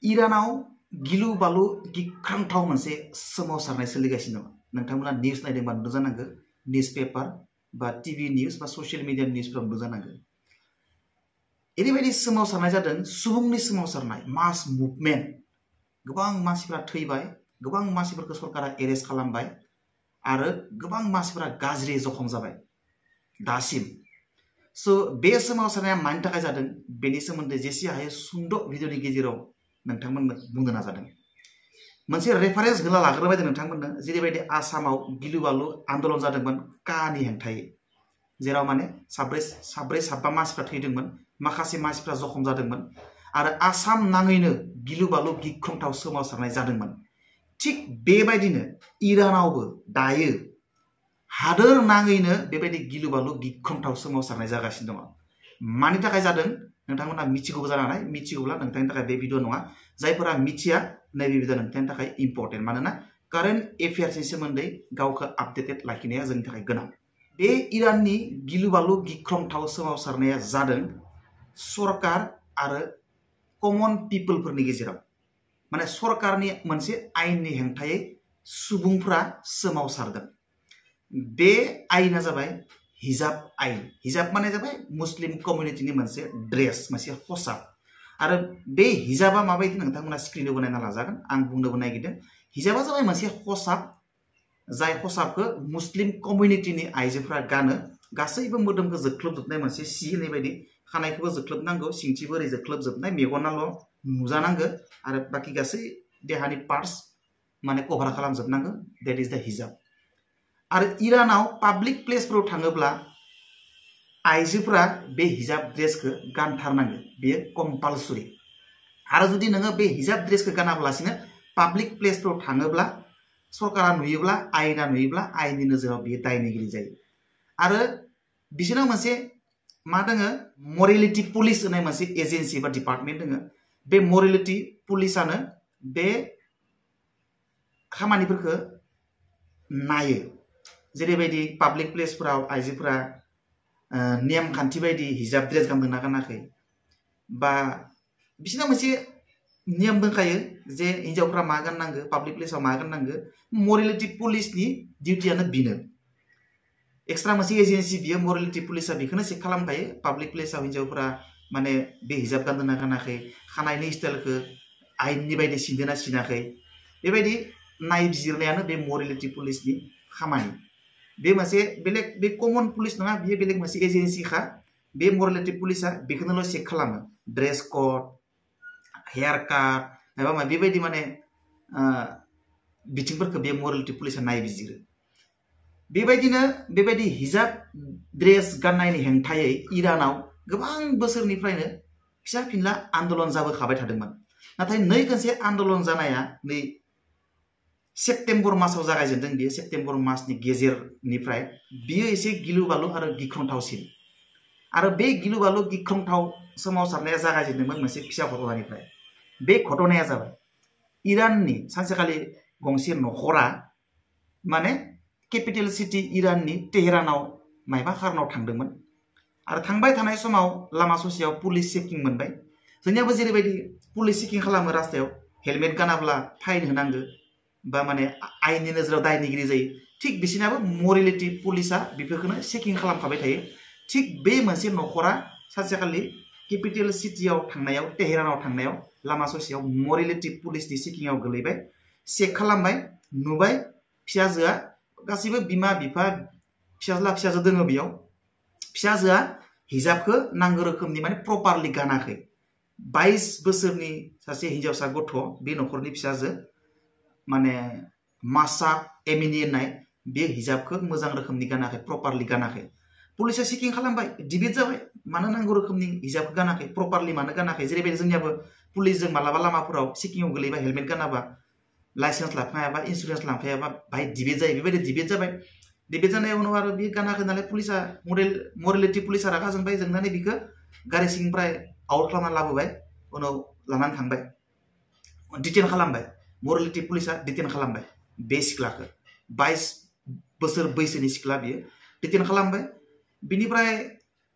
इरानाव गिलु बालु गिख्रांथाव मोनसे सोमावसारनाय सोलिगासिनो दं। नोंथांमोना निउस नायदोंबा नुदों जानांगौ, निउस पेपार बा टिभि निउस बा ससियेल मिडिया निउसफ्राव नुदों जानांगौ। ओरैबायदि सोमावसारनाय जादों, सुबुंनि सोमावसारनाय, मास मुभमेन्ट। गोबां मानसिफ्रा थैबाय, गोबां मानसिफोरखौ सरकारा एरेस्ट खालामबाय आरो गोबां मानसिफोरा गाज्रि जखम जाबाय दासिम। बे सोमावसारनाया मानि थाखाय जादों बेनि सोमोन्दै जेसे हायो सुंद' भिडिअनि गेजेराव नोंथांमोननो बुंनो नाजादों। मोनसे रेफारेन्स होना लाग्रोबाय नोंथांमोननो, जेरैबायदि आसामाव गिलु बालु आन्दलन जादोंमोन कानि हेंथायै, जेराव माने साब्रै साबा मानसिफ्रा थैदोंमोन, माखासे मानसिफ्रा जखम जादोंमोन आरो आसाम नाङैनो गिलु बालु गिख्रंथाव सोमावसारनाय जादोंमोन। थिग बेबायदिनो इरानावबो दायो हादोर नाङैनो बेबायदि गिलु बालु गिख्रंथाव सोमावसारनाय जागासिनो दङ। मानि थाखाय जादों नोंथांमोना मिथिगौबो जानो हानाय, मिथिगौब्ला नोंथांनि थाखाय बे भिडिअ नङा। जायफोरा मिथिया नैबे भिडिअ नोंथांनि थाखाय इम्पर्टेन्ट, मानोना कारेन्ट एफेयार्सनि सोमोन्दै गावखौ आपडेटेड लाखिनाया जोंनि थाखाय गोनां। बे इराननि गिलु बालु गिख्रंथाव सोमावसारनाया जादों सरकार आरो कमन पिपोलफोरनि गेजेराव, माने सरकारनि मोनसे आयेननि हेंथायै सुबुंफ्रा सोमावसारदों। बे आयेना जाबाय हिजाब आयेन। हिजाब माने जाबाय मुस्लिम कमिउनिटिनि मोनसे ड्रेस, मोनसे खसाब। आरो बे हिजाबा माबायदि नोंथांमोना स्क्रिनाव नायना लाजागोन, आं बुंनोबो नागिरदों। हिजाबा जाबाय मोनसे खसाब, जाय खसाबखौ मुस्लिम कमिउनिटिनि आइजोफ्रा गानो। गासैबो मोदोमखौ जोख्लोबजोबनाय मोनसे सि होननाय बायदि, खानायखौबो जोख्लोबनांगौ, सिंथिबो ओरै जोख्लोबजोबनाय, मेगनाल' नुजानांगौ आरो बाखि गासै देहानि पार्ट्स माने कभार खालामजोबनांगौ। देट इज द हिजाब। आरो इरानाव पाब्लिक प्लेसफोराव थाङोब्ला आइजोफोरा बे हिजाब ड्रेसखौ गानथारनांगौ, बेयो कम्पालसरि। आरो जुदि नोङो बे हिजाब ड्रेसखौ गानाब्लासिनो पाब्लिक प्लेसफोराव थाङोब्ला, सरकारा नुयोब्ला, आयेना नुयोब्ला, आयेननि नोजोराव बेयो दायनिगिरि जायो। आरो बिसोरनाव मोनसे मा दोङो, मरेलिटि पुलिस होननाय मोनसे एजेन्सि बा डिपार्टमेन्ट दोङो। बे मरेलिटि पुलिसानो बे खामानिफोरखौ नायो। जेरैबायदि पाब्लिक प्लेसफोराव आइजोफोरा नेमखान्थि बायदि हिजाब ड्रेस गानदोंना गानाखै, बा बिसोरना मोनसे नियम दंखायो जे हिन्जावफ्रा मा गाननांगौ, पाब्लिक प्लेसाव मा गाननांगौ। मरेलिटि पुलिसनि डिउटियानो बेनो। एक्सट्रा मोनसे एजेन्सि बियो, मरेलिटि पुलिसा बेखौनो चेक खालामखायो पाब्लिक प्लेसाव हिन्जावफ्रा माने बे हिजाब गानदोंना गानाखै, खानायनि स्टाइलखौ आयेननि बायदि सिनदोंना सिनाखै, बेबायदि नायबिजिरनायानो बे मरेलिटि पुलिसनि खामानि। बे मोनसे बेलेग, बे कमन पुलिस नङा, बेयो बेलेग मोनसे एजेन्सिखा। बे मरेलिटि पुलिसा बेखौनोल' चेक खालामो, ड्रेस कड, हेयार काट एबा मा बेबायदि माने बिथिंफोरखौ बे मरेलिटि पुलिसा नायबिजिरो। बेबायदिनो बेबायदि हिजाब ड्रेस गाननायनि हेंथायै इरानाव गोबां बोसोरनिफ्रायनो फिसा फिनला आन्दलन जाबोखाबाय थादोंमोन। नाथाय नै खनसे आन्दलन जानाया नै सेप्तेम्बर मासाव जागायजेनदों। बियो सेप्तेम्बर मासनि गेजेरनिफ्राय बियो एसे गिलु बालु आरो गिख्रंथावसिन। आरो बे गिलु बालु गिख्रंथाव सोमावसारनाया जागायजेनदोंमोन मोनसे फिसा घटनानिफ्राय। बे घटनाया जाबाय इराननि सानसेखालि गंसे न'खरा माने केपिटेल सिटि इराननि तेहरानाव मायबा खारनाव थांदोंमोन। आरो थांबाय थानाय समाव लामा ससेयाव पुलिस चेकिं मोनबाय। जोंनियाबो जेरैबायदि पुलिस चेकिं खालामो रास्तायाव, हेलमेट गानाब्ला फाइन होनांगौ बा माने आयेननि नोजोराव दायनिगिरि जायो, थिग बिसोरनाबो मरेलिटि पुलिसा बेफोरखौनो चेकिं खालामखाबाय थायो। थिग बे मोनसे न'खरा सानसेखालि केपिटेल सिटियाव थांनायाव, तेहरानाव थांनायाव लामा ससेयाव मरेलिटि पुलिसनि चेकिंआव गोलैबाय। चेक खालामबाय, नुबाय फिसाजोआ, गासैबो बिमा बिफा फिसाज्ला फिसाजो दोङो बेयाव। फिसाजोआ हिजाबखौ नांगौ रोखोमनि माने प्रपारलि गानाखै। 22 बोसोरनि सासे हिन्जावसा गथ', बे न'खरनि फिसाजो माने मासा एमिनि होननाय, बे हिजाबखौ मोजां रोखोमनि गानाखै, प्रपारलि गानाखै। पुलिसा चेकिं खालामबाय, डिबेट जाबाय, मानो नांगौ रोखोमनि हिजाबखौ गानाखै, प्रपारलि मानो गानाखै। जेरैबायदि जोंनियाबो पुलिसजों मालाबा लामाफोराव चेकिंआव गोलैबा हेलमेट गानाबा, लाइसेन्स लांफायाबा, इन्सुरेन्स लांफायाबा बाहाय डिबेट जायो। बेबायदि डिबेट जाबाय। डिबेट जानाय उनाव आरो बे गानाखै नालाय पुलिसा, मरेलिटि पुलिसा रागा जोंबाय। जोंनानै बेखौ गारि सिंनिफ्राय आउट खालामना लाबोबाय, उनाव लानानै थांबाय, डिटेन खालामबाय। मरेलिटि पुलिसा डिटेन खालामबाय बे सिख्लाखौ। 22 बोसोर बैसोनि सिख्ला बियो, डिटेन खालामबाय। बिनिफ्राय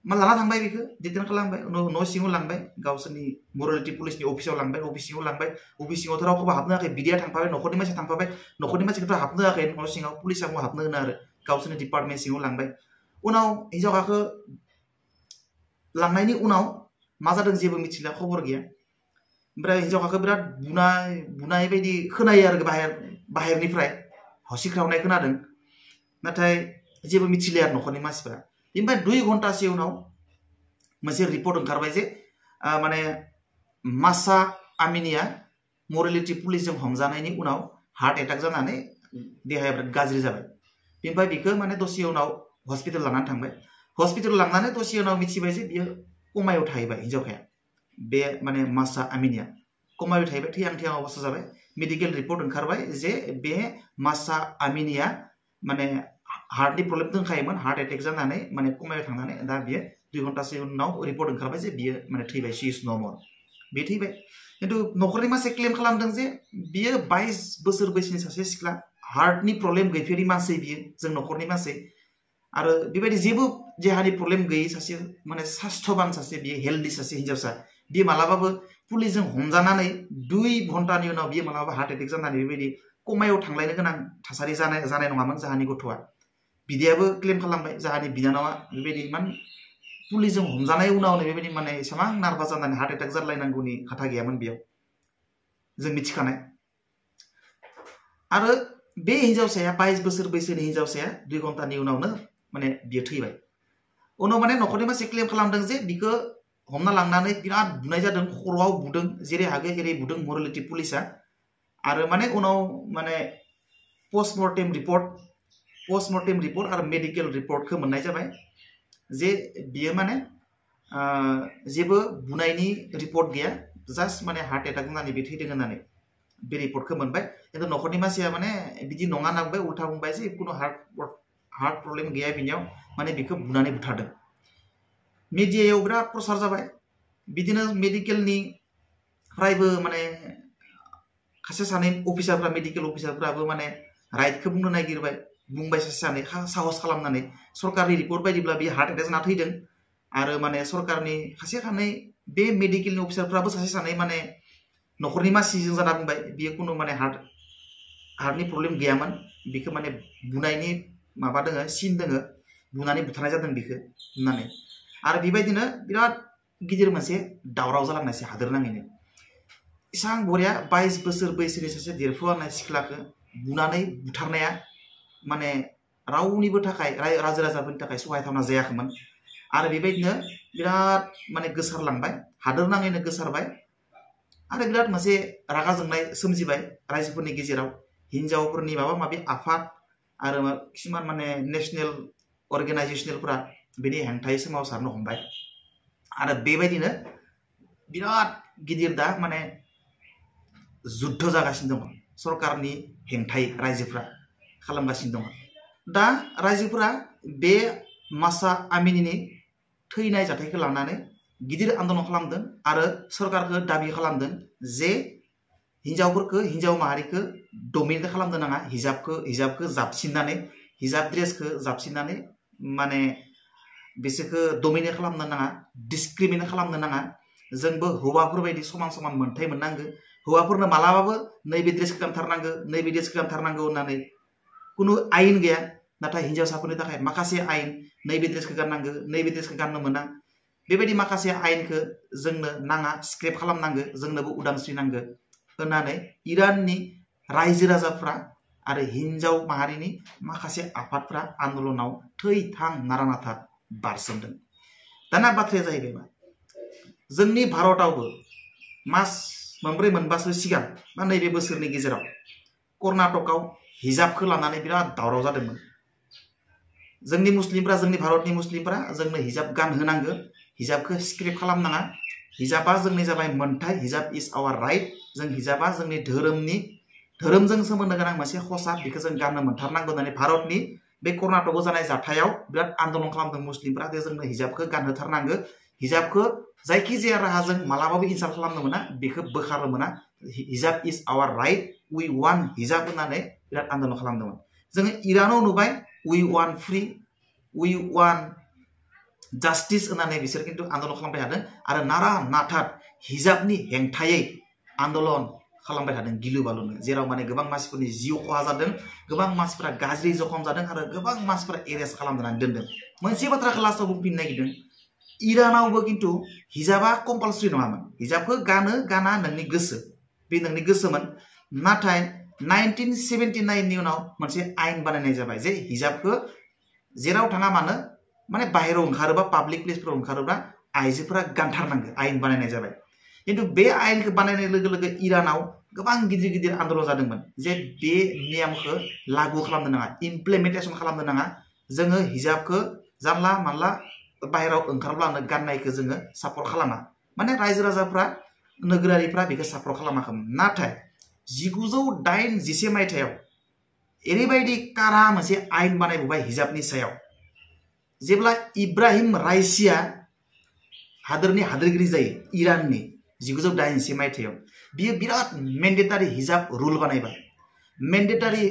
मा लाना थांबाय बेखौ डिटेन खालामबाय न' सिङाव लांबाय गावसोरनि मरेलिटी पुलिसनि अफिसाव लांबाय अफिस सिङाव लांबाय अफिस सिङावथ' रावखौबो हाबनो होआखै बिदिया थांफाबाय न'खरनि मानसि थांफाबाय न'खरनि मानसिखौथ' हाबनो होआखै न' सिङाव पुलिसा हाबनो होनो आरो गावसोरनि डिपार्टमेन्ट सिङाव लांबाय उनाव हिन्जावखौ लांनायनि उनाव मा जादों जेबो मिथिला खबर गैया ओमफ्राय हिन्जावखौ बिराद बुनाय बायदि खोनायो आरो बाहेरनिफ्राय हसिख्रावनाय खोनादों नाथाय जेबो मिथिले आरो न'खरनि मानसिफोरा ओमफ्राय 2 घन्टासो उनाव मोनसे रिपर्ट ओंखारबाय जे माने मासा आमिनिया मरेलिटी पुलिसजों हमजानायनि उनाव हार्ट एटाक जानानै देहाया बिराद गाज्रि जाबाय ओमफ्राय बिखौ माने दसे उनाव हस्पिटाल लानानै थांबाय हस्पिटाल लांनानै दसे उनाव मिथिबाय जे बियो कमायाव थाहैबाय हिन्जावखाया बे माने मासा आमिनिया कमायाव थाहैबाय थैहां अबस्था जाबाय मेडिकेल रिपर्ट ओंखारबाय जे बे मासा आमिनिया माने हार्टनि प्रब्लेम दंखायोमोन हार्ट एटेक जानानै माने कमायाव थांनानै दा बियो 2 घन्टासो उनाव रिपर्ट ओंखारबाय जे बियो माने थैबाय शी इज नो मर बे थैबाय खिन्थु न'खरनि मानसिया क्लेम खालामदों जे बियो 22 बोसोर बैसोनि सासे सिख्ला हार्टनि प्रब्लेम गैफेरि मानसि बियो जों न'खरनि मानसि आरो बेबायदि जेबो देहानि प्रब्लेम गैयै सासे माने सास्थबान सासे बियो हेल्दी सासे हिन्जावसा बियो मालाबाबो पुलिसजों हमजानानै 2 घन्टानि उनाव बियो मालाबा हार्ट एटेक जानानै बेबायदि कमायाव थांलायनो गोनां थासारि जानाय नङामोन जाहानि गथ'आ बिदियाबो क्लेम खालामबाय जाहानि बिनानावा बेबायदि इमान पुलिसजों हमजानाय उनावनो बेबायदि माने एसेबां नार्भास जानानै हार्ट एटाक जालायनांगौनि खोथा गैयामोन बेयाव जों मिथिखानाय आरो बे हिन्जावसाया 22 बोसोर बैसोनि हिन्जावसाया 2 घन्टानि उनावनो माने बियो थैबाय उनाव माने न'खरनि मानसि क्लेम खालामदों जे बिखौ हमना लांनानै बिराद बुनाय जादों खर'आव बुदों जेरै हागो एरै बुदों मरेलिटी पुलिसा आरो माने उनाव माने पोस्टमर्टेम रिपोर्ट आरो मेडिकेल रिपर्टखौ मोननाय जाबाय जे बियो माने जेबो बुनायनि रिपर्ट गैया जास्ट माने हार्ट एटाक जानानै बे थैदों होननानै बे रिपर्टखौ मोनबाय खिन्थु न'खरनि मानसिया माने बिदि नङा होनना बुंबाय उल्था बुंबाय जे खुनु हार्ट प्रब्लेम गैया बिनियाव माने बिखौ बुनानै बुथारदों मिडियायाव बिराद प्रसार जाबाय बिदिनो मेडिकेलनिफ्रायबो माने सासे सानै अफिसारफ्रा मेडिकेल अफिसारफ्राबो माने राइटखौ बुंनो नागिरबाय बुंबाय सासे सानै साहस खालामनानै सरकारनि रिपर्ट बायदिब्ला बियो हार्ट एटाक जाना थैदों आरो माने सरकारनि सासे सानै बे मेडिकेलनि अफिसारफ्राबो सासे सानै माने न'खरनि मानसिजों जाना बुंबाय बियो खुनु माने हार्टनि प्रब्लेम गैयामोन बिखौ माने बुनायनि माबा दोङो सिन दोङो बुनानै बुथारनाय जादों बिखौ होननानै आरो बेबायदिनो बिराद गिदिर मोनसे दावराव जालांनायसै हादोर नाङैनो इसां बरिया 22 बोसोर बैसोनि सासे देरफुहांनाय सिख्लाखौ बुनानै बुथारनाया माने रावनिबो थाखाय रायजो राजाफोरनि थाखाय सहायथावना जायाखैमोन आरो बेबायदिनो बिराद माने गोसारलांबाय हादोर नाङैनो गोसारबाय आरो बिराद मोनसे रागा जोंनाय सोमजिबाय रायजोफोरनि गेजेराव हिन्जावफोरनि माबा माबि आफाद आरो किसुमान माने नेशनेल अर्गेनाइजेसनफोरा बेनि हेंथायै सोमावसारनो हमबाय आरो बेबायदिनो बिराद गिदिर दा माने जुद्ध जागासिनो दङ सरकारनि हेंथायै रायजोफ्रा खालामगासिनो दङ दा रायजोफोरा बे मासा आमिनिनि थैनाय जाथायखौ लानानै गिदिर आन्दलन खालामदों आरो सरकारखौ दाबि खालामदों जे हिन्जाव माहारिखौ डमिनेट खालामनो नाङा हिजाबखौ जाबसिननानै हिजाब ड्रेसखौ जाबसिननानै माने बिसोरखौ डमिनेट खालामनो नाङा डिसक्रिमिनेट खालामनो नाङा जोंबो हौवाफोरबायदि समान समान मोनथाय मोननांगौ हौवाफोरनो मालाबाबो नैबे ड्रेसखौ गानथारनांगौ नैबे ड्रेसखौ गानथारनांगौ होननानै खुनु आयेन गैया नाथाय हिन्जावसाफोरनि थाखाय माखासे आयेन नैबे ड्रेसखौ गाननांगौ नैबे ड्रेसखौ गाननो मोना बेबायदि माखासे आयेनखौ जोंनो नाङा स्क्रेप खालामनांगौ जोंनोबो उदांस्रि नांगौ होननानै इराननि रायजो राजाफ्रा आरो हिन्जाव माहारिनि माखासे आफादफ्रा आन्दलनाव थै-थां नारा-नाथा बारसोमदों दाना बाथ्राया जाहैबाय मा जोंनि भारतआवबो मास मोनब्रै मोनबासो सिगां बा नैबे बोसोरनि गेजेराव कर्नाटकआव हिजाबखौ लानानै बिराद दावराव जादोंमोन जोंनि भारतनि मुस्लिमफ्रा जोंनो हिजाब गानहोनांगौ हिजाबखौ स्क्रेप खालामनाङा हिजाबा जोंनि जाबाय मोन्थाय हिजाब इज आवार राइट जों हिजाबा जोंनि धोरोमजों सोमोन्दो गोनां मोनसे खसाब बेखौ जों गाननो मोनथारनांगौ होननानै भारतनि बे कर्नाटकआव जानाय जाथायाव बिराद आन्दलन खालामदों मुस्लिमफ्रा जे जोंनो हिजाबखौ गानहोथारनांगौ हिजाबखौ जायखिजाया राहाजों मालाबाबो इनसाल्ट खालामनो मोना बेखौ बोखारनो मोना hijab is our right we want hijab होननानै बिराद आन्दलन खालामदोंमोन जोङो इरानाव नुबाय we want free we want justice होननानै बिसोर खिन्थु आन्दलन खालामबाय थादों आरो नारा नाथार हिजाबनि हेंथायै आन्दलन खालामबाय थादों गिलु बालुनो जेराव माने गोबां मानसिफोरनि जिउ खहा जादों गोबां मानसिफोरा गाज्रि जखम जादों आरो गोबां मानसिफोरा एरेस्ट खालामनानै दोनदों मोनसे बाथ्राखौ लास्टआव बुंफिननो नागिरदों इरानावबो खिन्थु हिजाबा कम्पालसरि नङामोन हिजाबखौ गाना नोंनि गोसो बे नोंनि गोसोमोन नाथाय 1979 नि उनाव मोनसे आयेन बानायनाय जाबाय जे हिजाबखौ जेराव थाङा मानो माने बाहेरायाव ओंखारोबा पाब्लिक प्लेसफोराव ओंखारोबा आइजोफोरा गानथारनांगौ आयेन बानायनाय जाबाय खिन्थु बे आयेनखौ बानायनाय लोगो लोगो इरानाव गोबां गिदिर गिदिर आन्दलन जादोंमोन जे बे नियमखौ लागु खालामनो नाङा इमप्लिमेन्टेसन खालामनो नाङा जोङो हिजाबखौ जानला मानला बाहेरायाव ओंखारब्लानो गाननायखौ जोङो सापर्ट खालामा माने रायजो राजाफ्रा नोगोरारिफ्रा बेखौ सापर्ट खालामाखैमोन नाथाय 1981 मायथाइयाव ओरैबायदि कारा मोनसे आयेन बानायबोबाय हिजाबनि सायाव जेब्ला इब्राहिम राइसिया हादोरनि हादोरगिरि जायो इराननि 1981 मायथाइयाव बियो बिराद मेन्डेटारि हिजाब रुल बानायबाय मेन्डेटारि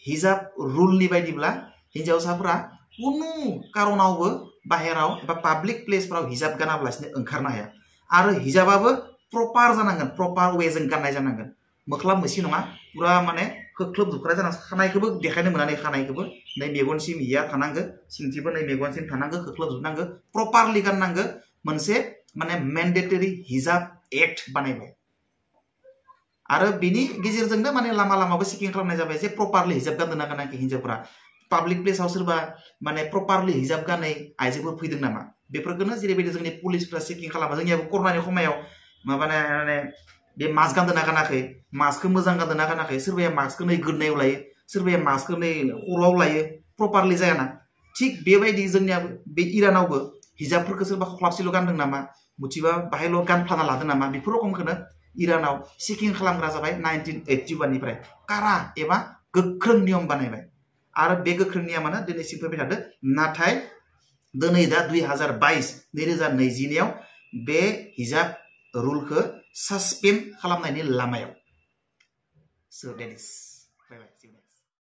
हिजाब रुलनि बायदिब्ला हिन्जावसाफोरा कुनु कारनावबो बाहेराव एबा पाब्लिक प्लेसफोराव हिजाब गानाब्लासिनो ओंखारनो हाया आरो हिजाबाबो प्रपार जानांगोन प्रपार वेजों गाननाय जानांगोन मोख्लाब मोसि नङा पुरा माने खोख्लोब जोबखानाय जानांगोन खानायखौबो देखायनो मोना नै खानायखौबो नै मेगनसिम हिया थानांगो सिंथिबो नै मेगनसिम थानांगो खोख्लोब जोबनांगो प्रपारलि गाननांगो मोनसे माने मेन्डेटरि हिजाब एक्ट बानायबाय आरो बिनि गेजेरजोंनो माने लामा लामाबो चेकिं खालामनाय जाबाय जे प्रपारलि हिजाब गानदोंना गानाखै हिन्जावफोरा पाब्लिक प्लेसाव सोरबा माने प्रपारलि हिजाब गानै आइजोफोर फैदों नामा बेफोरखौनो जेरैबायदि जोंनि पुलिसफ्रा चेकिं खालामो जोंनियाबो कर'नानि समायाव माने बे मास्क गानदोंना गानाखै मास्कखौ मोजां गानदोंना गानाखै सोरबाया मास्कखौ नै गोदनायाव लायो सोरबाया मास्कखौ नै खर'आव लायो प्रपारलि जायाना थिग बेबायदि जोंनियाबो बे इरानावबो हिजाबफोरखौ सोरबा खख्लाबसेल' गानदों नामा मुथिबा बाहायल' गानफ्लाना लादों नामा बेफोर रखमखौनो इरानाव चेकिं खालामग्रा जाबाय 1981 निफ्राय कारा एबा गोख्रों नियम बानायबाय आरो बे गोख्रों नियमानो दिनैसिम फैबाय थादों नाथाय दिनै दा 2022 बे हिजाब रुलखौ सासपेन्ड खालामनायनि लामायाव so that is bye bye